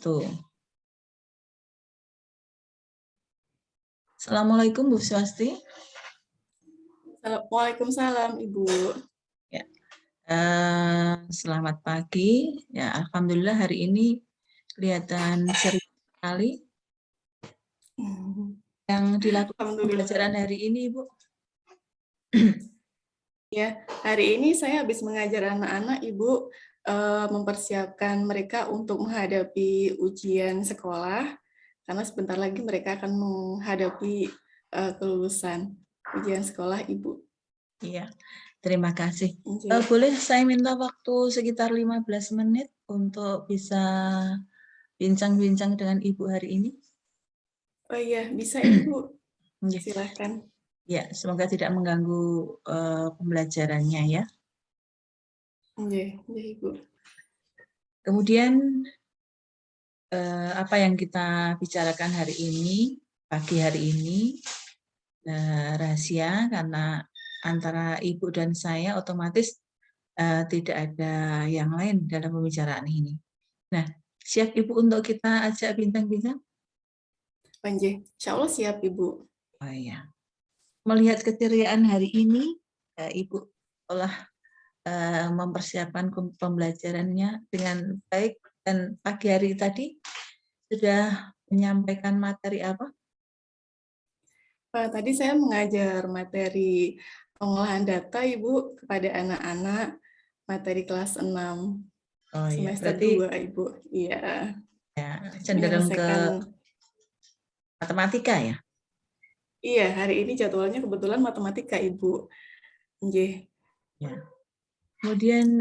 wabarakatuh. Assalamualaikum Bu Swasti. Waalaikumsalam Ibu. Ya. Selamat pagi. Ya, alhamdulillah hari ini kelihatan seru sekali yang dilakukan pembelajaran hari ini, Ibu. Ya, hari ini saya habis mengajar anak-anak, Ibu, mempersiapkan mereka untuk menghadapi ujian sekolah, karena sebentar lagi mereka akan menghadapi kelulusan ujian sekolah, Ibu. Iya, terima kasih. Okay. Boleh saya minta waktu sekitar 15 menit untuk bisa bincang-bincang dengan Ibu hari ini? Oh iya, bisa Ibu. Ya. Silakan. Ya, semoga tidak mengganggu pembelajarannya ya. Iya, Ibu. Kemudian apa yang kita bicarakan hari ini, pagi hari ini, rahasia karena antara Ibu dan saya otomatis tidak ada yang lain dalam pembicaraan ini. Nah, siap Ibu untuk kita ajak bincang-bincang? Insya Allah siap Ibu. Oh iya. Melihat keceriaan hari ini, Ibu telah mempersiapkan pembelajarannya dengan baik, dan pagi hari tadi sudah menyampaikan materi apa? Tadi saya mengajar materi pengolahan data Ibu kepada anak-anak materi kelas 6 semester 2 Ibu. Iya. Ya, cenderung ke matematika ya? Iya, hari ini jadwalnya kebetulan matematika Ibu. Nggih. Ya. Kemudian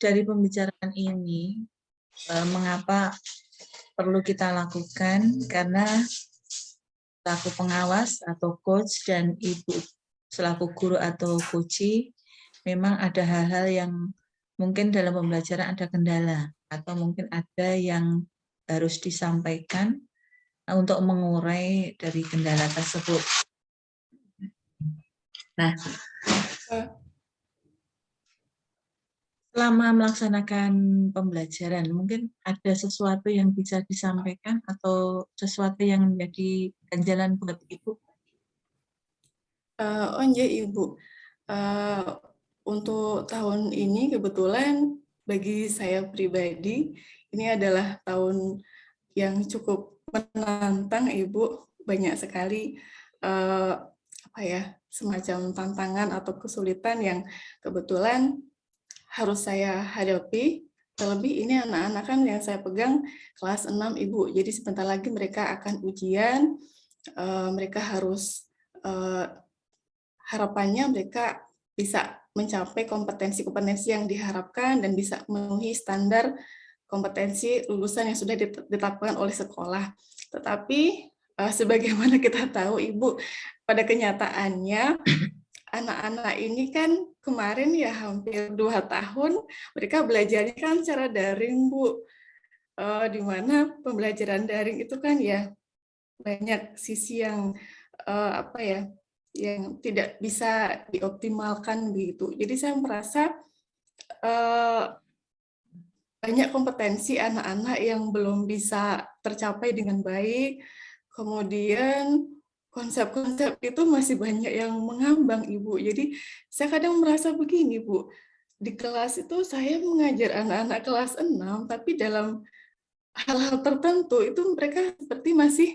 dari pembicaraan ini, mengapa perlu kita lakukan? Karena selaku pengawas atau coach dan Ibu selaku guru atau coach, memang ada hal-hal yang mungkin dalam pembelajaran ada kendala atau mungkin ada yang harus disampaikan untuk mengurai dari kendala tersebut. Nah, selama melaksanakan pembelajaran, mungkin ada sesuatu yang bisa disampaikan atau sesuatu yang menjadi ganjalan buat Ibu? Oh iya Ibu, untuk tahun ini kebetulan bagi saya pribadi, ini adalah tahun yang cukup menantang Ibu, banyak sekali semacam tantangan atau kesulitan yang kebetulan harus saya hadapi. Terlebih ini anak-anak kan yang saya pegang kelas 6 Ibu, jadi sebentar lagi mereka akan ujian, mereka harus harapannya mereka bisa mencapai kompetensi-kompetensi yang diharapkan dan bisa memenuhi standar kompetensi lulusan yang sudah ditetapkan oleh sekolah. Tetapi sebagaimana kita tahu Ibu, pada kenyataannya anak-anak ini kan kemarin ya hampir 2 tahun mereka belajarnya kan secara daring Bu, di mana pembelajaran daring itu kan ya banyak sisi yang yang tidak bisa dioptimalkan gitu. Jadi saya merasa banyak kompetensi anak-anak yang belum bisa tercapai dengan baik. Kemudian konsep-konsep itu masih banyak yang mengambang, Ibu. Jadi saya kadang merasa begini, Bu. Di kelas itu saya mengajar anak-anak kelas 6, tapi dalam hal-hal tertentu itu mereka seperti masih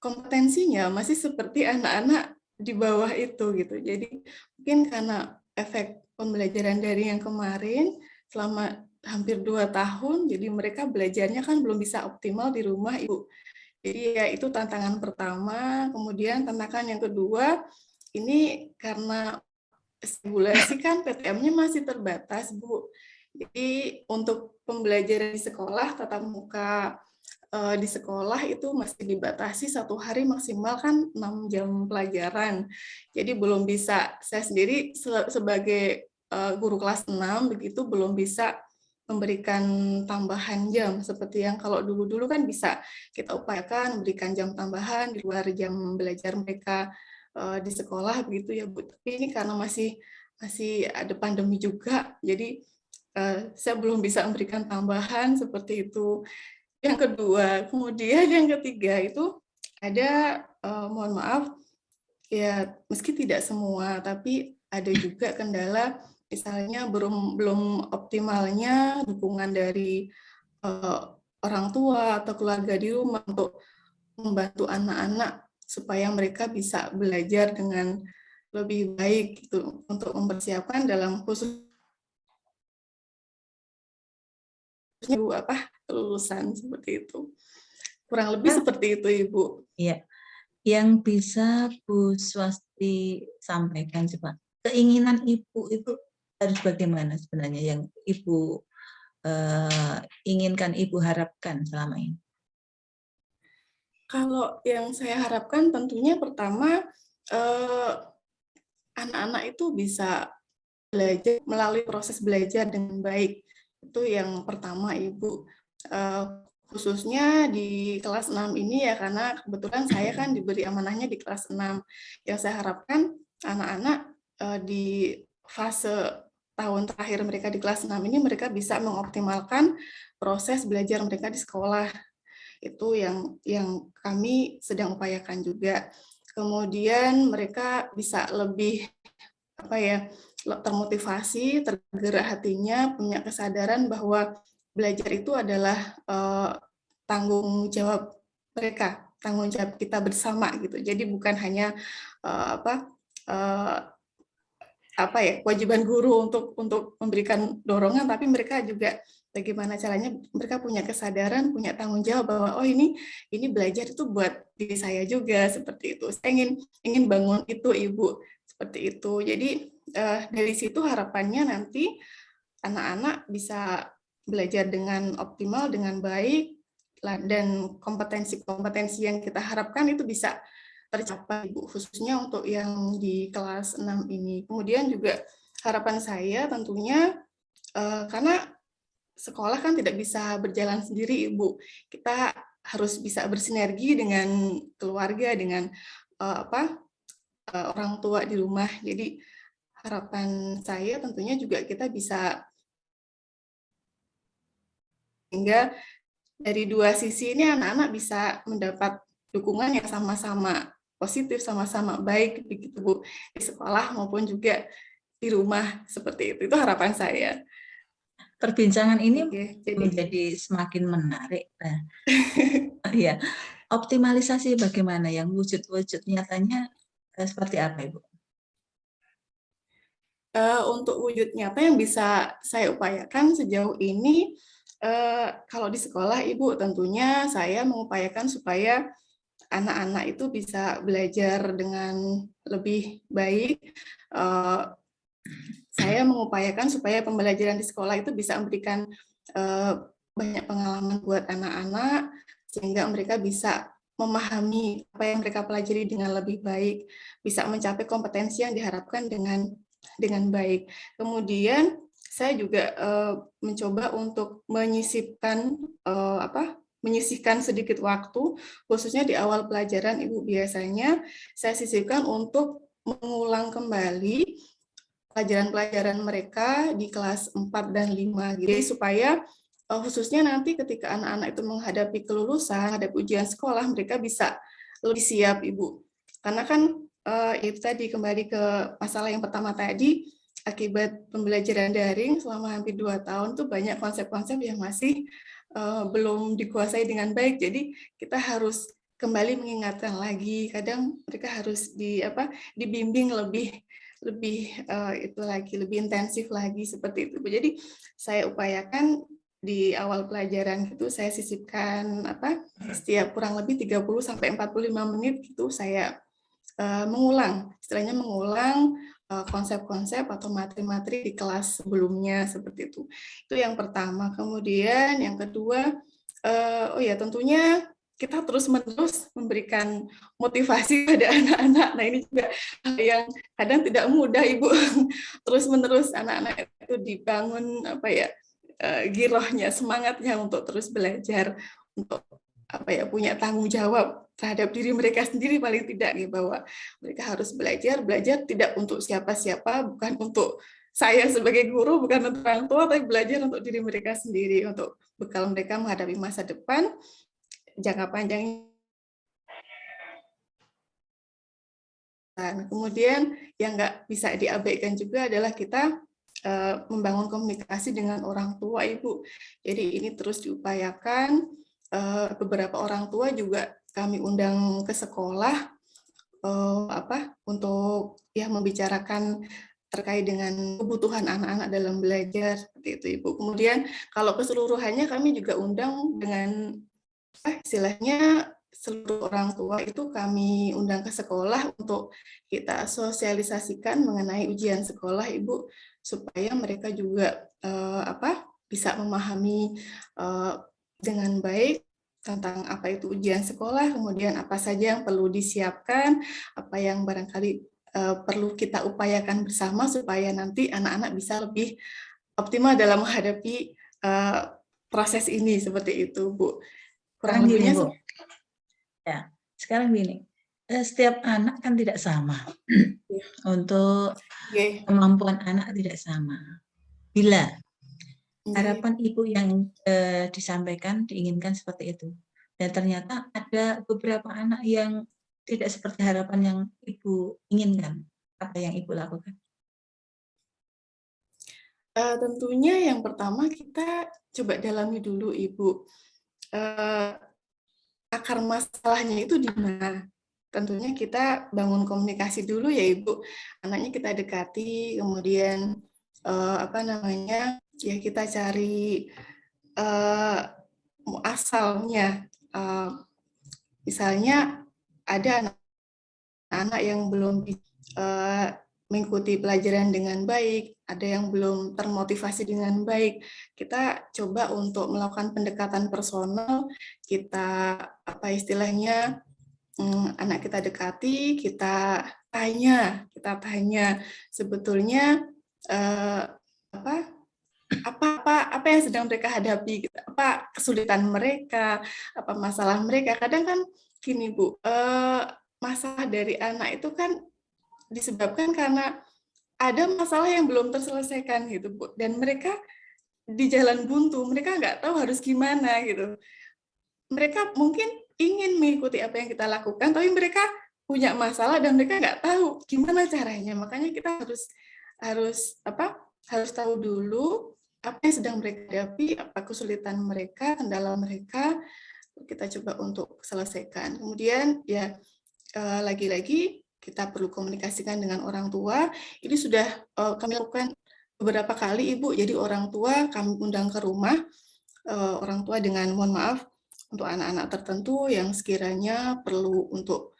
kompetensinya masih seperti anak-anak di bawah itu gitu. Jadi mungkin karena efek pembelajaran daring yang kemarin selama hampir 2 tahun, jadi mereka belajarnya kan belum bisa optimal di rumah Ibu. Jadi ya itu tantangan pertama, kemudian tantangan yang kedua, ini karena stimulasi kan PTM-nya masih terbatas Bu. Jadi untuk pembelajaran di sekolah tatap muka di sekolah itu masih dibatasi 1 hari maksimal kan 6 jam pelajaran. Jadi belum bisa, saya sendiri sebagai guru kelas 6 begitu belum bisa memberikan tambahan jam seperti yang kalau dulu-dulu kan bisa kita upayakan memberikan jam tambahan di luar jam belajar mereka di sekolah begitu ya Bu. Tapi ini karena masih ada pandemi juga, jadi saya belum bisa memberikan tambahan seperti itu. Yang kedua, kemudian yang ketiga itu ada, mohon maaf, ya meski tidak semua, tapi ada juga kendala misalnya belum optimalnya dukungan dari orang tua atau keluarga di rumah untuk membantu anak-anak supaya mereka bisa belajar dengan lebih baik gitu untuk mempersiapkan dalam khususnya kelulusan seperti itu. Kurang lebih seperti itu, Ibu. Iya. Yang bisa Bu Swasti sampaikan coba, keinginan Ibu itu harus bagaimana sebenarnya yang Ibu inginkan, Ibu harapkan selama ini? Kalau yang saya harapkan tentunya pertama, anak-anak itu bisa belajar melalui proses belajar dengan baik. Itu yang pertama, Ibu. Khususnya di kelas 6 ini ya, karena kebetulan saya kan diberi amanahnya di kelas 6. Yang saya harapkan anak-anak di fase tahun terakhir mereka di kelas 6 ini mereka bisa mengoptimalkan proses belajar mereka di sekolah. Itu yang kami sedang upayakan juga. Kemudian mereka bisa lebih termotivasi, tergerak hatinya, punya kesadaran bahwa belajar itu adalah tanggung jawab mereka, tanggung jawab kita bersama gitu. Jadi bukan hanya kewajiban guru untuk memberikan dorongan, tapi mereka juga bagaimana caranya mereka punya kesadaran, punya tanggung jawab bahwa oh ini belajar itu buat diri saya juga seperti itu. Saya ingin bangun itu, Ibu, seperti itu. Jadi dari situ harapannya nanti anak-anak bisa belajar dengan optimal, dengan baik, dan kompetensi-kompetensi yang kita harapkan itu bisa tercapai, Bu, khususnya untuk yang di kelas 6 ini. Kemudian juga harapan saya tentunya, karena sekolah kan tidak bisa berjalan sendiri, Ibu. Kita harus bisa bersinergi dengan keluarga, dengan orang tua di rumah. Jadi harapan saya tentunya juga kita bisa, sehingga dari dua sisi ini anak-anak bisa mendapat dukungan yang sama-sama positif, sama-sama baik begitu, Bu, di sekolah maupun juga di rumah seperti itu. Itu harapan saya. Perbincangan ini jadi menjadi semakin menarik. Nah, ya, optimalisasi bagaimana yang wujud-wujud nyatanya seperti apa, Ibu? Untuk wujud nyata yang bisa saya upayakan sejauh ini, kalau di sekolah, Ibu, tentunya saya mengupayakan supaya anak-anak itu bisa belajar dengan lebih baik. Saya mengupayakan supaya pembelajaran di sekolah itu bisa memberikan banyak pengalaman buat anak-anak, sehingga mereka bisa memahami apa yang mereka pelajari dengan lebih baik, bisa mencapai kompetensi yang diharapkan dengan baik. Kemudian saya juga mencoba untuk menyisihkan sedikit waktu, khususnya di awal pelajaran, Ibu, biasanya saya sisihkan untuk mengulang kembali pelajaran-pelajaran mereka di kelas 4 dan 5. Jadi supaya khususnya nanti ketika anak-anak itu menghadapi kelulusan, menghadapi ujian sekolah, mereka bisa lebih siap, Ibu. Karena kan itu tadi, kembali ke masalah yang pertama tadi, akibat pembelajaran daring selama hampir 2 tahun tuh banyak konsep-konsep yang masih belum dikuasai dengan baik. Jadi kita harus kembali mengingatkan lagi. Kadang mereka harus dibimbing lebih lebih intensif lagi seperti itu. Jadi saya upayakan di awal pelajaran gitu saya sisipkan setiap kurang lebih 30 sampai 45 menit gitu saya istilahnya mengulang konsep-konsep atau materi-materi di kelas sebelumnya seperti itu. Itu yang pertama. Kemudian yang kedua, tentunya kita terus-menerus memberikan motivasi pada anak-anak. Nah, ini juga yang kadang tidak mudah, Ibu. Terus-menerus anak-anak itu dibangun girohnya, semangatnya untuk terus belajar, untuk punya tanggung jawab terhadap diri mereka sendiri paling tidak, bahwa mereka harus belajar tidak untuk siapa-siapa, bukan untuk saya sebagai guru bukan untuk orang tua, tapi belajar untuk diri mereka sendiri, untuk bekal mereka menghadapi masa depan, jangka panjang. Kemudian yang nggak bisa diabaikan juga adalah kita membangun komunikasi dengan orang tua, Ibu. Jadi ini terus diupayakan, beberapa orang tua juga kami undang ke sekolah, untuk ya membicarakan terkait dengan kebutuhan anak-anak dalam belajar, seperti itu, Ibu. Kemudian kalau keseluruhannya kami juga undang dengan istilahnya seluruh orang tua itu kami undang ke sekolah untuk kita sosialisasikan mengenai ujian sekolah, Ibu, supaya mereka juga bisa memahami dengan baik tentang apa itu ujian sekolah, kemudian apa saja yang perlu disiapkan, apa yang barangkali perlu kita upayakan bersama supaya nanti anak-anak bisa lebih optimal dalam menghadapi proses ini, seperti itu, Bu. Sekarang gini, Bu. Ya, sekarang gini. Setiap anak kan tidak sama. Untuk kemampuan anak tidak sama. Bila harapan Ibu yang disampaikan, diinginkan seperti itu. Dan ternyata ada beberapa anak yang tidak seperti harapan yang Ibu inginkan. Apa yang Ibu lakukan? Tentunya yang pertama kita coba dalami dulu, Ibu. Akar masalahnya itu di mana? Tentunya kita bangun komunikasi dulu ya, Ibu. Anaknya kita dekati, kemudian ya kita cari asalnya. Misalnya ada anak yang belum mengikuti pelajaran dengan baik, ada yang belum termotivasi dengan baik. Kita coba untuk melakukan pendekatan personal, kita anak kita dekati, kita tanya sebetulnya apa yang sedang mereka hadapi, gitu. Apa kesulitan mereka, apa masalah mereka. Kadang kan gini, Bu, masalah dari anak itu kan disebabkan karena ada masalah yang belum terselesaikan gitu, Bu. Dan mereka di jalan buntu, mereka nggak tahu harus gimana gitu. Mereka mungkin ingin mengikuti apa yang kita lakukan, tapi mereka punya masalah dan mereka nggak tahu gimana caranya. Makanya kita harus tahu dulu apa yang sedang mereka hadapi, apa kesulitan mereka, kendala mereka, kita coba untuk selesaikan. Kemudian ya lagi-lagi kita perlu komunikasikan dengan orang tua. Ini sudah kami lakukan beberapa kali, Ibu. Jadi orang tua kami undang ke rumah, orang tua dengan mohon maaf untuk anak-anak tertentu yang sekiranya perlu untuk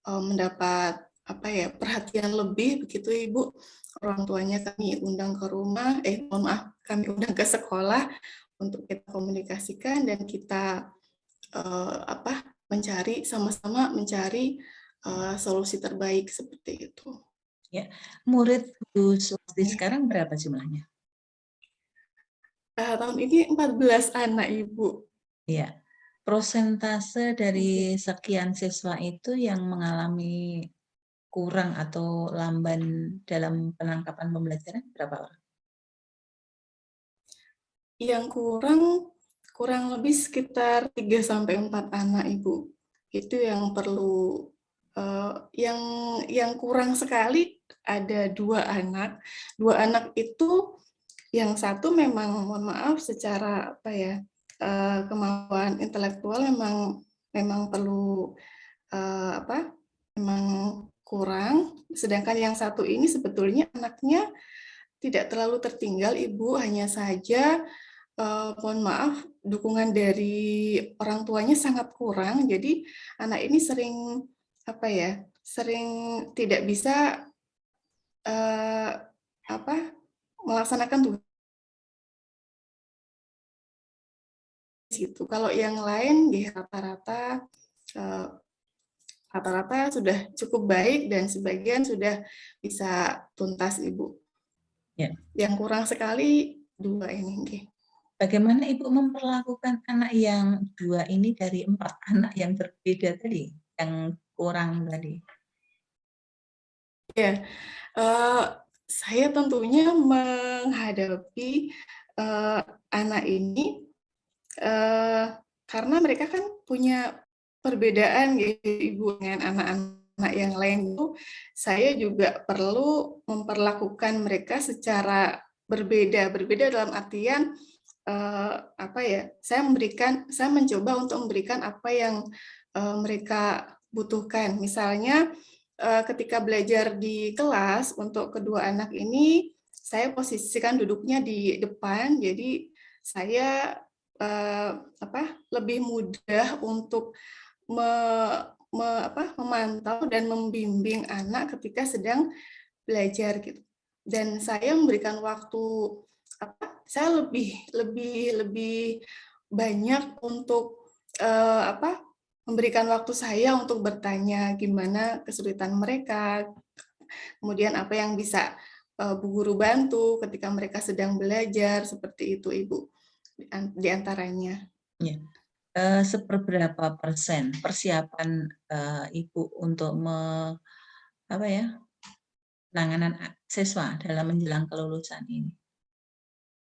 mendapat perhatian lebih, begitu, Ibu. Orang tuanya kami undang ke rumah, kami undang ke sekolah untuk kita komunikasikan dan kita sama-sama mencari solusi terbaik, seperti itu. Ya, murid Bu Suwasti sekarang berapa jumlahnya? Tahun ini 14 anak, Ibu. Iya. Persentase dari sekian siswa itu yang mengalami kurang atau lamban dalam penangkapan pembelajaran berapa orang? Yang kurang lebih sekitar 3-4 anak, Ibu. Itu yang perlu yang kurang sekali ada 2 anak. 2 anak itu yang satu memang mohon maaf secara kemampuan intelektual memang perlu memang kurang, sedangkan yang satu ini sebetulnya anaknya tidak terlalu tertinggal, Ibu, hanya saja mohon maaf dukungan dari orang tuanya sangat kurang, jadi anak ini sering sering tidak bisa melaksanakan tugas gitu. Kalau yang lain di rata-rata sudah cukup baik dan sebagian sudah bisa tuntas, Ibu. Ya. Yang kurang sekali 2 ini. Bagaimana Ibu memperlakukan anak yang 2 ini dari 4 anak yang berbeda tadi, yang kurang tadi? Ya, saya tentunya menghadapi anak ini karena mereka kan punya perbedaan ya Ibu dengan anak-anak yang lain itu, saya juga perlu memperlakukan mereka secara berbeda. Berbeda dalam artian apa ya? Saya mencoba untuk memberikan apa yang mereka butuhkan. Misalnya ketika belajar di kelas untuk kedua anak ini, saya posisikan duduknya di depan, jadi saya lebih mudah untuk memantau dan membimbing anak ketika sedang belajar gitu. Dan saya memberikan waktu saya lebih banyak untuk memberikan waktu saya untuk bertanya gimana kesulitan mereka, kemudian apa yang bisa Bu Guru bantu ketika mereka sedang belajar, seperti itu Ibu, di antaranya. Ya. Seberapa persen persiapan Ibu untuk penanganan siswa dalam menjelang kelulusan ini?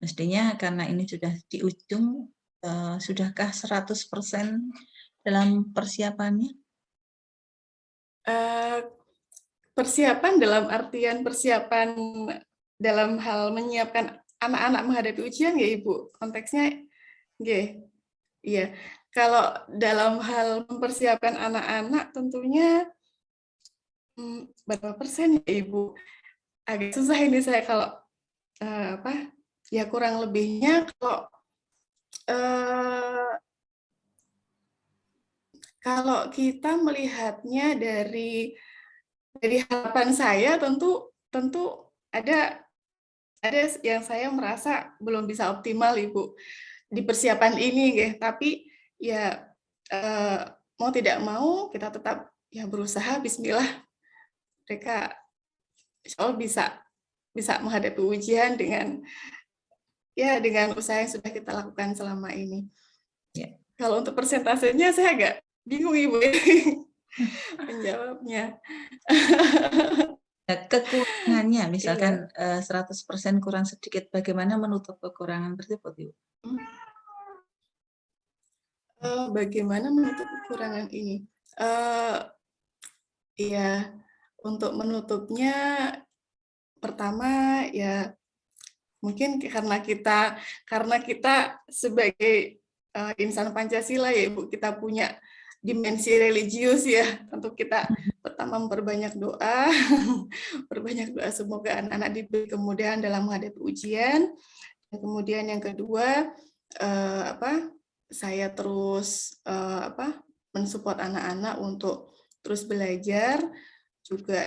Mestinya karena ini sudah di ujung, sudahkah 100% dalam persiapannya? Persiapan dalam artian persiapan dalam hal menyiapkan anak-anak menghadapi ujian ya Ibu? Konteksnya nggih. Iya. Kalau dalam hal mempersiapkan anak-anak tentunya berapa persen ya Ibu? Agak susah ini saya kalau ya kurang lebihnya kalau kita melihatnya dari harapan saya tentu ada yang saya merasa belum bisa optimal Ibu di persiapan ini nggih, tapi ya mau tidak mau kita tetap ya berusaha bismillah mereka insya Allah bisa menghadapi ujian dengan usaha yang sudah kita lakukan selama ini. Ya. Kalau untuk persentasenya saya agak bingung Ibu menjawabnya. Kekurangannya, misalkan 100% kurang sedikit, bagaimana menutup kekurangan tersebut, Ibu? Bagaimana menutup kekurangan ini? Iya, untuk menutupnya pertama ya mungkin karena kita sebagai insan Pancasila ya Ibu, kita punya dimensi religius ya, tentu kita pertama memperbanyak doa, perbanyak doa semoga anak-anak diberi kemudahan dalam menghadapi ujian. Dan kemudian yang kedua, saya terus mensupport anak-anak untuk terus belajar, juga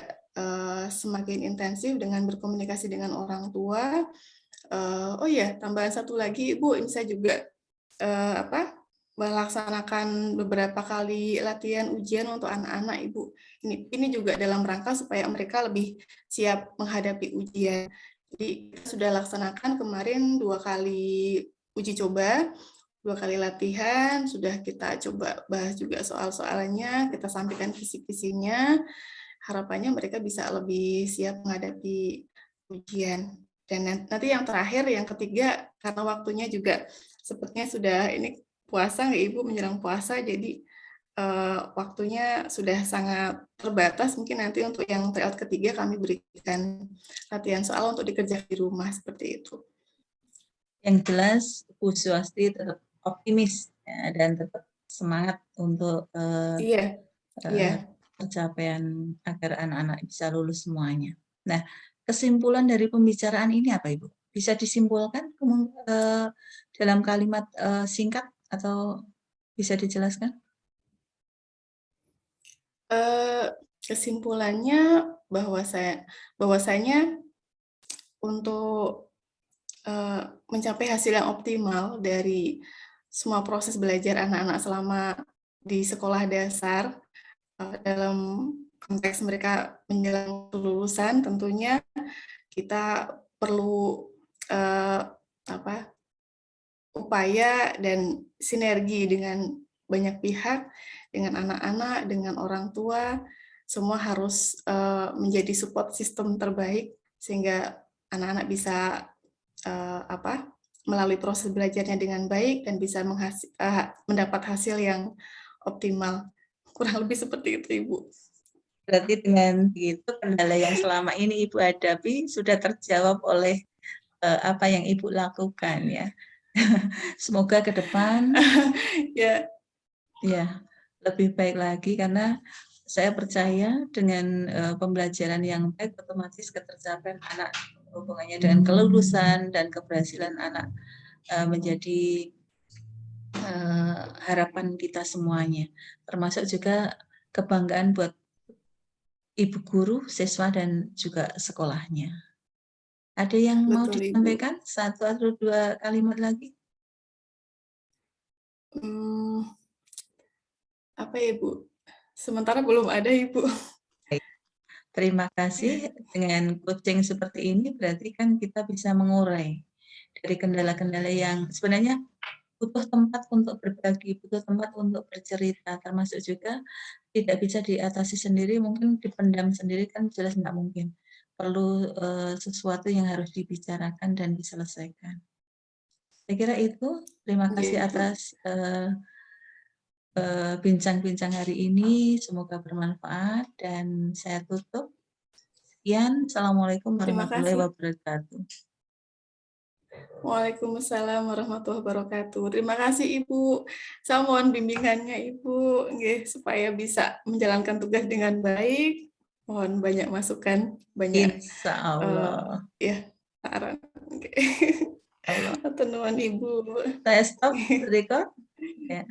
semakin intensif dengan berkomunikasi dengan orang tua. Oh ya, tambahan satu lagi, Ibu, saya juga melaksanakan beberapa kali latihan ujian untuk anak-anak, Ibu. Ini juga dalam rangka supaya mereka lebih siap menghadapi ujian. Jadi kita sudah laksanakan kemarin 2 kali uji coba, 2 kali latihan, sudah kita coba bahas juga soal-soalnya, kita sampaikan kisi-kisinya, harapannya mereka bisa lebih siap menghadapi ujian. Dan nanti yang terakhir, yang ketiga, karena waktunya juga sepertinya sudah ini puasa nggak Ibu, menjelang puasa, jadi waktunya sudah sangat terbatas. Mungkin nanti untuk yang tryout ketiga kami berikan latihan soal untuk dikerjakan di rumah, seperti itu. Yang jelas Bu Suwasti tetap optimis ya, dan tetap semangat untuk pencapaian agar anak-anak bisa lulus semuanya. Nah, kesimpulan dari pembicaraan ini apa Ibu? Bisa disimpulkan dalam kalimat singkat atau bisa dijelaskan? Kesimpulannya bahwasanya untuk mencapai hasil yang optimal dari semua proses belajar anak-anak selama di sekolah dasar, dalam konteks mereka menjelang kelulusan, tentunya kita perlu upaya dan sinergi dengan banyak pihak, dengan anak-anak, dengan orang tua, semua harus menjadi support system terbaik sehingga anak-anak bisa melalui proses belajarnya dengan baik dan bisa mendapat hasil yang optimal. Kurang lebih seperti itu, Ibu. Berarti dengan begitu kendala yang selama ini Ibu hadapi sudah terjawab oleh apa yang Ibu lakukan ya. Semoga ke depan ya lebih baik lagi, karena saya percaya dengan pembelajaran yang baik otomatis ketercapaian anak hubungannya dengan kelulusan dan keberhasilan anak menjadi harapan kita semuanya, termasuk juga kebanggaan buat ibu guru, siswa, dan juga sekolahnya. Ada yang mau disampaikan? Satu atau dua kalimat lagi? Apa ya, Bu? Sementara belum ada, Ibu. Terima kasih. Dengan coaching seperti ini berarti kan kita bisa mengurai dari kendala-kendala yang sebenarnya butuh tempat untuk berbagi, butuh tempat untuk bercerita, termasuk juga tidak bisa diatasi sendiri, mungkin dipendam sendiri kan jelas nggak mungkin. Perlu sesuatu yang harus dibicarakan dan diselesaikan. Saya kira itu. Terima kasih atas bincang-bincang hari ini. Semoga bermanfaat dan saya tutup. Sekian. Assalamualaikum warahmatullahi wabarakatuh. Waalaikumsalam warahmatullahi wabarakatuh. Terima kasih Ibu. Saya mohon bimbingannya Ibu, supaya bisa menjalankan tugas dengan baik. Mohon banyak masukan, banyak Insya Allah. saran. Allah. Atur nuhun Ibu. Saya stop record. Ya.